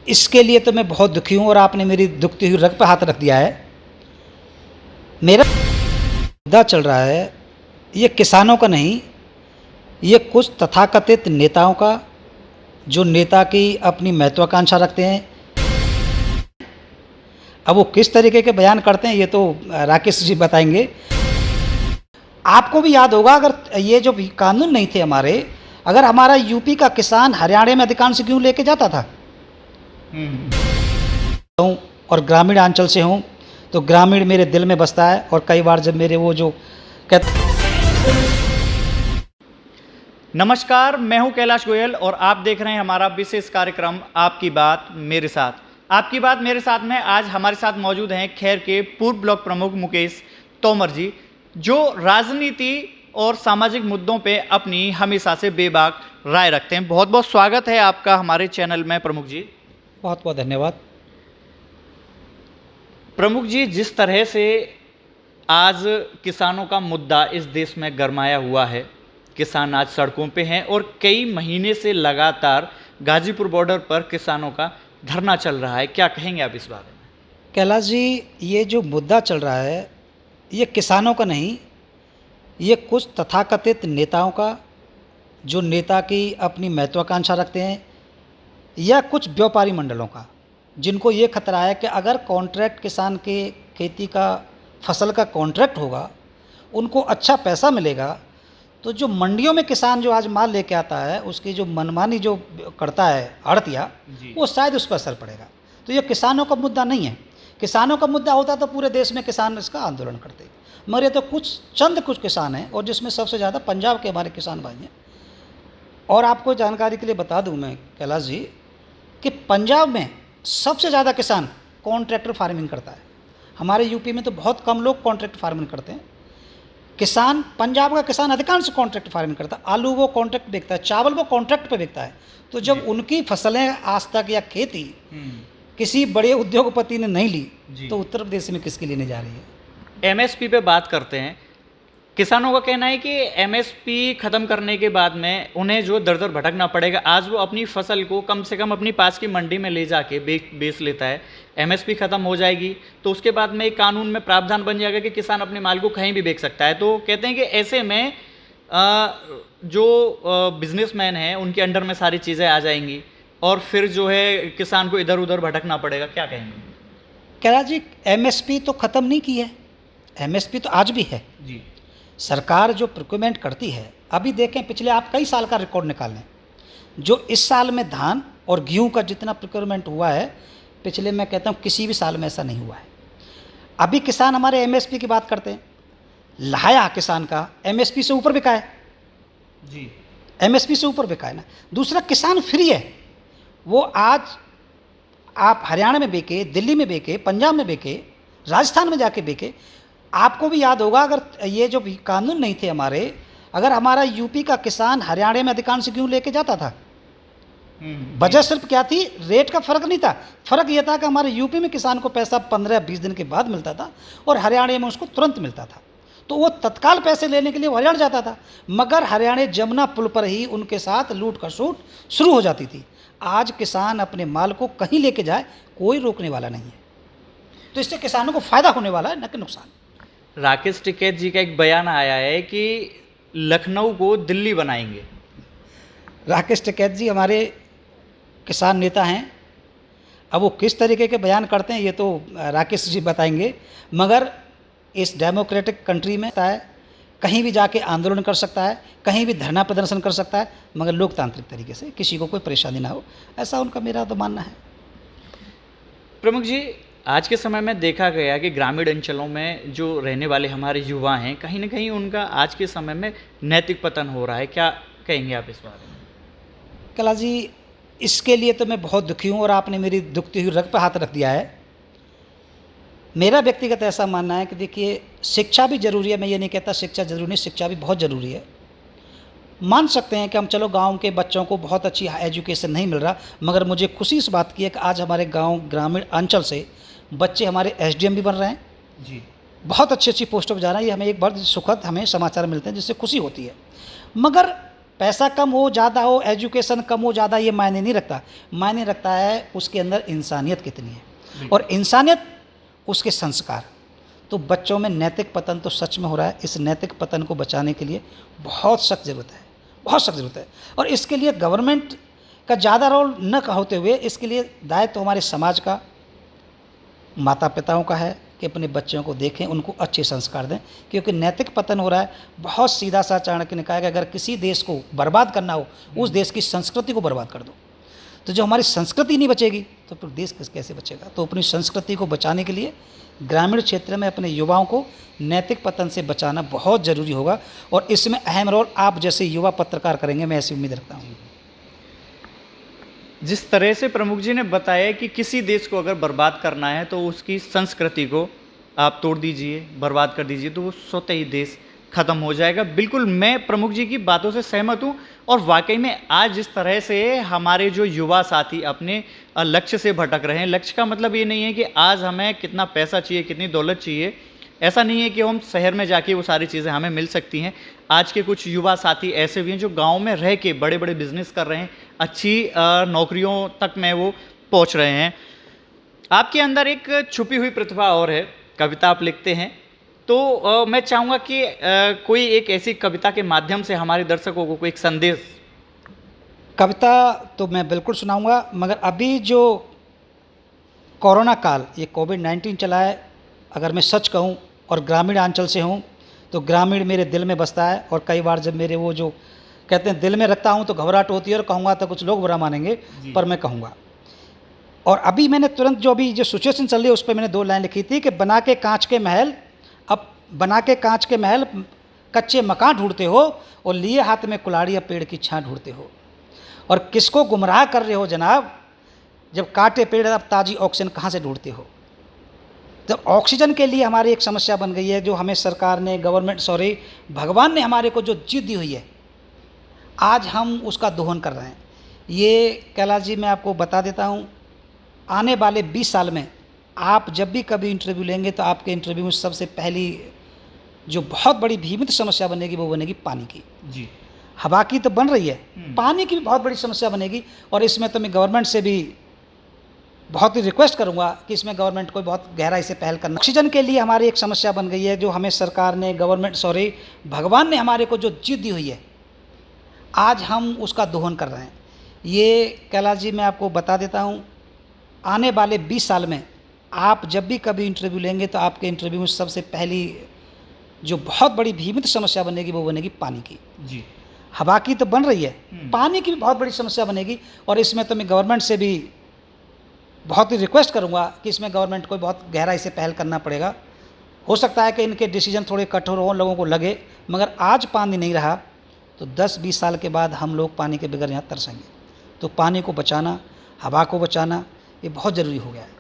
इसके लिए तो मैं बहुत दुखी हूँ और आपने मेरी दुखती हुई रग पे हाथ रख दिया है। मेरा मुद्दा चल रहा है, ये किसानों का नहीं, ये कुछ तथाकथित नेताओं का, जो नेता की अपनी महत्वाकांक्षा रखते हैं। अब वो किस तरीके के बयान करते हैं ये तो राकेश जी बताएंगे। आपको भी याद होगा, अगर ये जो कानून नहीं थे हमारे, अगर हमारा यूपी का किसान हरियाणा में अधिकांश गेहूं लेके जाता था और ग्रामीण अंचल से हूँ तो ग्रामीण मेरे दिल में बसता है। और कई बार जब मेरे वो जो कहते, नमस्कार, मैं हूं कैलाश गोयल और आप देख रहे हैं हमारा विशेष कार्यक्रम आपकी बात मेरे साथ। आपकी बात मेरे साथ में आज हमारे साथ मौजूद हैं खैर के पूर्व ब्लॉक प्रमुख मुकेश तोमर जी, जो राजनीति और सामाजिक मुद्दों पे अपनी हमेशा से बेबाक राय रखते हैं। बहुत बहुत स्वागत है आपका हमारे चैनल में प्रमुख जी। बहुत बहुत धन्यवाद। प्रमुख जी, जिस तरह से आज किसानों का मुद्दा इस देश में गरमाया हुआ है, किसान आज सड़कों पे हैं और कई महीने से लगातार गाजीपुर बॉर्डर पर किसानों का धरना चल रहा है, क्या कहेंगे आप इस बारे में? कैलाश जी, ये जो मुद्दा चल रहा है ये किसानों का नहीं, ये कुछ तथाकथित नेताओं का, जो नेता की अपनी महत्वाकांक्षा रखते हैं, या कुछ व्यापारी मंडलों का, जिनको ये खतरा है कि अगर कॉन्ट्रैक्ट किसान के खेती का फसल का कॉन्ट्रैक्ट होगा, उनको अच्छा पैसा मिलेगा, तो जो मंडियों में किसान जो आज माल लेके आता है उसकी जो मनमानी जो करता है आड़तिया, वो शायद उस पर असर पड़ेगा। तो ये किसानों का मुद्दा नहीं है। किसानों का मुद्दा होता तो पूरे देश में किसान इसका आंदोलन करते, मगर ये तो कुछ किसान हैं, और जिसमें सबसे ज़्यादा पंजाब के हमारे किसान भाई हैं। और आपको जानकारी के लिए बता दूं मैं कैलाश जी कि पंजाब में सबसे ज़्यादा किसान कॉन्ट्रैक्टर फार्मिंग करता है। हमारे यूपी में तो बहुत कम लोग कॉन्ट्रैक्ट फार्मिंग करते हैं। किसान, पंजाब का किसान अधिकांश कॉन्ट्रैक्ट फार्मिंग करता है। आलू वो कॉन्ट्रैक्ट बेचता है, चावल वो कॉन्ट्रैक्ट पे बेचता है। तो जब उनकी फसलें आज तक या खेती किसी बड़े उद्योगपति ने नहीं ली, तो उत्तर प्रदेश में किसके लेने जा रही है? एमएसपी पे बात करते हैं। किसानों का कहना है कि एमएसपी खत्म करने के बाद में उन्हें जो दर दर भटकना पड़ेगा, आज वो अपनी फसल को कम से कम अपनी पास की मंडी में ले जाके बेच लेता है। एमएसपी खत्म हो जाएगी तो उसके बाद में एक कानून में प्रावधान बन जाएगा कि किसान अपने माल को कहीं भी बेच सकता है। तो कहते हैं कि ऐसे में जो बिजनेसमैन हैं उनके अंडर में सारी चीज़ें आ जाएंगी और फिर जो है किसान को इधर उधर भटकना पड़ेगा, क्या कहेंगे? कैलाश जी, एमएसपी तो ख़त्म नहीं की है, एमएसपी तो आज भी है जी। सरकार जो प्रोक्योरमेंट करती है, अभी देखें पिछले आप कई साल का रिकॉर्ड निकाल लें, जो इस साल में धान और गेहूं का जितना प्रोक्योरमेंट हुआ है, पिछले मैं कहता हूं किसी भी साल में ऐसा नहीं हुआ है। अभी किसान हमारे एमएसपी की बात करते हैं, लाया किसान का एमएसपी से ऊपर बिका है जी, एमएसपी से ऊपर बिका है ना। दूसरा, किसान फ्री है, वो आज आप हरियाणा में बेके, दिल्ली में बेके, पंजाब में बेके, राजस्थान में जाके बेके। आपको भी याद होगा, अगर ये जो कानून नहीं थे हमारे, अगर हमारा यूपी का किसान हरियाणा में अधिकांश गेहूं लेके जाता था, वजह सिर्फ क्या थी? रेट का फर्क नहीं था। फर्क यह था कि हमारे यूपी में किसान को पैसा 15-20 दिन के बाद मिलता था और हरियाणा में उसको तुरंत मिलता था। तो वो तत्काल पैसे लेने के लिए वो हरियाणा जाता था, मगर हरियाणा जमुना पुल पर ही उनके साथ लूट खसूट शुरू हो जाती थी। आज किसान अपने माल को कहीं लेके जाए, कोई रोकने वाला नहीं है। तो इससे किसानों को फायदा होने वाला है, न कि नुकसान। राकेश टिकैत जी का एक बयान आया है कि लखनऊ को दिल्ली बनाएंगे। राकेश टिकैत जी हमारे किसान नेता हैं। अब वो किस तरीके के बयान करते हैं ये तो राकेश जी बताएंगे, मगर इस डेमोक्रेटिक कंट्री में है, कहीं भी जाके आंदोलन कर सकता है, कहीं भी धरना प्रदर्शन कर सकता है, मगर लोकतांत्रिक तरीके से, किसी को कोई परेशानी ना हो, ऐसा उनका मेरा तो मानना है। प्रमुख जी, आज के समय में देखा गया कि ग्रामीण अंचलों में जो रहने वाले हमारे युवा हैं, कहीं ना कहीं उनका आज के समय में नैतिक पतन हो रहा है, क्या कहेंगे आप इस बारे में? कैलाश जी, इसके लिए तो मैं बहुत दुखी हूँ और आपने मेरी दुखती हुई रग पे हाथ रख दिया है। मेरा व्यक्तिगत ऐसा मानना है कि देखिए, शिक्षा भी ज़रूरी है, मैं ये नहीं कहता शिक्षा ज़रूरी नहीं, शिक्षा भी बहुत ज़रूरी है। मान सकते हैं कि हम चलो गांव के बच्चों को बहुत अच्छी एजुकेशन नहीं मिल रहा, मगर मुझे खुशी इस बात की है कि आज हमारे गांव ग्रामीण अंचल से बच्चे हमारे एसडीएम भी बन रहे हैं जी, बहुत अच्छी पोस्टों पर जा रहे हैं। ये हमें एक बार सुखद हमें समाचार मिलते हैं जिससे खुशी होती है। मगर पैसा कम हो ज़्यादा हो, एजुकेशन कम हो ज़्यादा, ये मायने नहीं रखता। मायने रखता है उसके अंदर इंसानियत कितनी है, और इंसानियत उसके संस्कार। तो बच्चों में नैतिक पतन तो सच में हो रहा है। इस नैतिक पतन को बचाने के लिए बहुत सख्त ज़रूरत है, बहुत सख्त ज़रूरत है। और इसके लिए गवर्नमेंट का ज़्यादा रोल न होते हुए इसके लिए दायित्व तो हमारे समाज का, माता पिताओं का है कि अपने बच्चों को देखें, उनको अच्छे संस्कार दें। क्योंकि नैतिक पतन हो रहा है। बहुत सीधा सा चाणक्य ने कहा कि अगर किसी देश को बर्बाद करना हो, उस देश की संस्कृति को बर्बाद कर दो। तो जो हमारी संस्कृति नहीं बचेगी तो फिर देश कैसे बचेगा। तो अपनी संस्कृति को बचाने के लिए ग्रामीण क्षेत्र में अपने युवाओं को नैतिक पतन से बचाना बहुत ज़रूरी होगा, और इसमें अहम रोल आप जैसे युवा पत्रकार करेंगे, मैं ऐसी उम्मीद रखता हूँ। जिस तरह से प्रमुख जी ने बताया कि किसी देश को अगर बर्बाद करना है तो उसकी संस्कृति को आप तोड़ दीजिए, बर्बाद कर दीजिए, तो वो स्वतः ही देश खत्म हो जाएगा। बिल्कुल मैं प्रमुख जी की बातों से सहमत हूँ। और वाकई में आज जिस तरह से हमारे जो युवा साथी अपने लक्ष्य से भटक रहे हैं, लक्ष्य का मतलब ये नहीं है कि आज हमें कितना पैसा चाहिए, कितनी दौलत चाहिए, ऐसा नहीं है कि हम शहर में जाके वो सारी चीज़ें हमें मिल सकती हैं। आज के कुछ युवा साथी ऐसे भी हैं जो गांव में रह के बड़े बड़े बिजनेस कर रहे हैं, अच्छी नौकरियों तक में वो पहुंच रहे हैं। आपके अंदर एक छुपी हुई प्रतिभा और है, कविता आप लिखते हैं। तो मैं चाहूँगा कि कोई एक ऐसी कविता के माध्यम से हमारे दर्शकों को कोई एक संदेश। कविता तो मैं बिल्कुल सुनाऊंगा, मगर अभी जो कोरोना काल, ये कोविड-19 चला है, अगर मैं सच कहूँ और ग्रामीण अंचल से हूँ तो ग्रामीण मेरे दिल में बसता है। और कई बार जब मेरे वो जो कहते हैं दिल में रखता हूँ तो घबराहट होती है, और कहूँगा तो कुछ लोग बुरा मानेंगे, पर मैं कहूँगा। और अभी मैंने तुरंत जो अभी जो सिचुएशन चल रही है उस पर मैंने 2 लाइन लिखी थी कि बना के कांच के महल, अब बना के कांच के महल कच्चे मकान ढूंढते हो, और लिए हाथ में कुल्हाड़ी या पेड़ की छां ढूंढते हो। और किसको गुमराह कर रहे हो जनाब, जब काटे पेड़ अब ताज़ी ऑक्सीजन कहाँ से ढूंढते हो। जब ऑक्सीजन के लिए हमारी एक समस्या बन गई है, जो हमें सरकार ने, भगवान ने हमारे को जो जीत दी हुई है, आज हम उसका दोहन कर रहे हैं। ये कैलाश जी मैं आपको बता देता हूँ, आने वाले 20 साल में आप जब भी कभी इंटरव्यू लेंगे तो आपके इंटरव्यू में सबसे पहली जो बहुत बड़ी भीमित समस्या बनेगी वो बनेगी पानी की। जी, हवा की तो बन रही है, पानी की भी बहुत बड़ी समस्या बनेगी। और इसमें तो मैं गवर्नमेंट से भी बहुत ही रिक्वेस्ट करूंगा कि इसमें गवर्नमेंट को बहुत गहराई से पहल करना। ऑक्सीजन के लिए हमारी एक समस्या बन गई है, जो हमें सरकार ने, भगवान ने हमारे को जो जीत दी हुई है, आज हम उसका दोहन कर रहे हैं। ये कैलाश जी मैं आपको बता देता हूँ, आने वाले 20 साल में आप जब भी कभी इंटरव्यू लेंगे तो आपके इंटरव्यू में सबसे पहली जो बहुत बड़ी भीमित समस्या बनेगी वो बनेगी पानी की। जी, हवा की तो बन रही है, पानी की भी बहुत बड़ी समस्या बनेगी। और इसमें तो मैं गवर्नमेंट से भी बहुत ही रिक्वेस्ट करूंगा कि इसमें गवर्नमेंट को बहुत गहराई से पहल करना पड़ेगा। हो सकता है कि इनके डिसीजन थोड़े कठोर हों, लोगों को लगे, मगर आज पानी नहीं रहा तो 10-20 साल के बाद हम लोग पानी के बगैर यहाँ तरसेंगे। तो पानी को बचाना, हवा को बचाना, ये बहुत ज़रूरी हो गया है।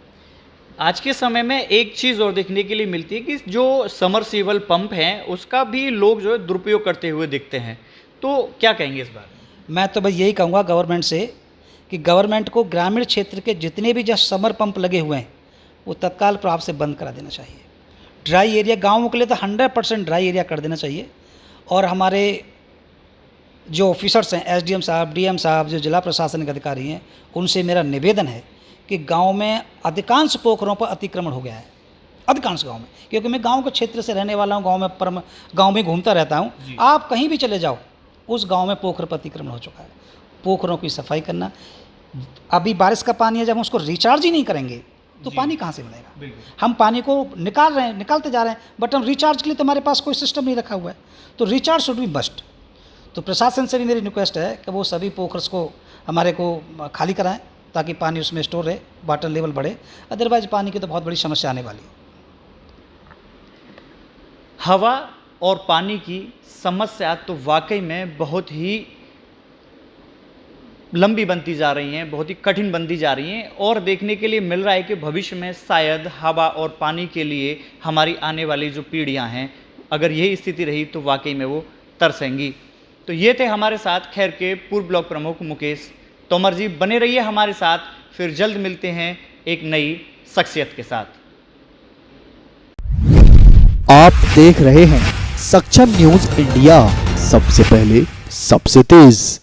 आज के समय में एक चीज़ और देखने के लिए मिलती है कि जो समरसीबल पंप हैं उसका भी लोग जो है दुरुपयोग करते हुए दिखते हैं। तो क्या कहेंगे इस बारे में? मैं तो बस यही कहूँगा गवर्नमेंट से कि गवर्नमेंट को ग्रामीण क्षेत्र के जितने भी जो समर पंप लगे हुए हैं वो तत्काल प्रभाव से बंद करा देना चाहिए। ड्राई एरिया गाँवों के लिए तो 100% ड्राई एरिया कर देना चाहिए। और हमारे जो ऑफिसर्स हैं, एसडीएम साहब, डीएम साहब, जो जिला प्रशासनिक अधिकारी हैं, उनसे मेरा निवेदन है कि गांव में अधिकांश पोखरों पर अतिक्रमण हो गया है, अधिकांश गांव में। क्योंकि मैं गांव के क्षेत्र से रहने वाला हूं, गांव में घूमता रहता हूं, आप कहीं भी चले जाओ उस गांव में पोखर पर अतिक्रमण हो चुका है। पोखरों की सफाई करना, अभी बारिश का पानी है, जब हम उसको रिचार्ज ही नहीं करेंगे तो पानी कहाँ से मिलेगा। हम पानी को निकालते जा रहे हैं, बट हम रिचार्ज के लिए तो हमारे पास कोई सिस्टम नहीं रखा हुआ है। तो रिचार्ज शुड बी मस्ट। तो प्रशासन से भी मेरी रिक्वेस्ट है कि वो सभी पोखर्स को हमारे को खाली कराएं ताकि पानी उसमें स्टोर रहे, वाटर लेवल बढ़े। अदरवाइज पानी की तो बहुत बड़ी समस्या आने वाली है। हवा और पानी की समस्या तो वाकई में बहुत ही लंबी बनती जा रही हैं, बहुत ही कठिन बनती जा रही हैं। और देखने के लिए मिल रहा है कि भविष्य में शायद हवा और पानी के लिए हमारी आने वाली जो पीढ़ियां हैं, अगर यही स्थिति रही तो वाकई में वो तरसेंगी। तो ये थे हमारे साथ खैर के पूर्व ब्लॉक प्रमुख मुकेश तोमर जी। बने रहिए हमारे साथ, फिर जल्द मिलते हैं एक नई शख्सियत के साथ। आप देख रहे हैं सक्षम न्यूज इंडिया, सबसे पहले सबसे तेज।